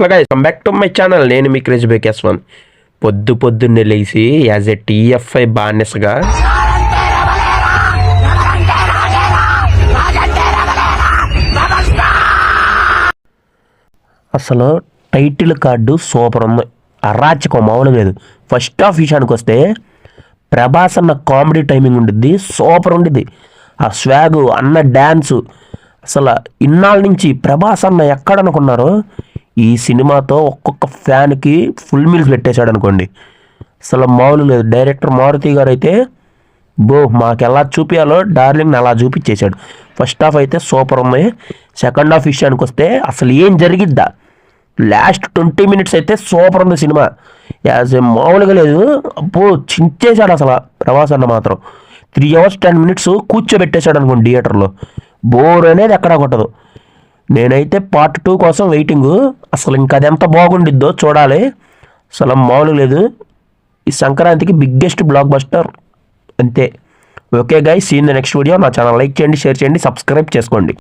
Hello guys, come back to my channel. నేను మీ craze బేకేస్వన్. పొద్దున్నే లేచి యాజ్ ఎ టీఎఫ్ఐ బానిసగా అసలు టైటిల్ కార్డు సూపర్ ఉంది, అరాచకం మామూలు లేదు. ఫస్ట్ హాఫ్ విషయానికి వస్తే ప్రభాస్ అన్న కామెడీ టైమింగ్ ఉండిద్ది, సూపర్ ఉండిద్ది. ఆ స్వాగు అన్న డ్యాన్సు, అసలు ఇన్నాళ్ళ నుంచి ప్రభాస్ అన్న ఎక్కడనుకున్నారో ఈ సినిమాతో ఒక్కొక్క ఫ్యాన్కి ఫుల్ మీల్స్ పెట్టేశాడు అనుకోండి. అసలు మామూలు లేదు. డైరెక్టర్ మారుతి గారు అయితే మాకు ఎలా చూపించాలో డార్లింగ్ని అలా చూపించేశాడు. ఫస్ట్ హాఫ్ అయితే సూపర్ ఉంది. సెకండ్ హాఫ్ విషయానికి వస్తే అసలు ఏం జరిగిద్దా, లాస్ట్ 20 minutes అయితే సూపర్ ఉంది సినిమా. యాజ్ ఏ మామూలుగా లేదు. చించేశాడు అసలు ప్రభాస్ అన్న మాత్రం. 3 hours 10 minutes కూర్చోబెట్టేశాడు అనుకోండి థియేటర్లో. బోర్ అనేది ఎక్కడా కొట్టదు. నేనైతే పార్ట్ 2 కోసం వెయిటింగ్. అసలు ఇంకా అది ఎంత బాగుండిద్దో చూడాలి. అసలు మామూలు లేదు. ఈ సంక్రాంతికి బిగ్గెస్ట్ బ్లాక్ బస్టర్ అంతే. Okay guys, see in the next video. నా ఛానల్ లైక్ చేయండి, షేర్ చేయండి, సబ్స్క్రైబ్ చేసుకోండి.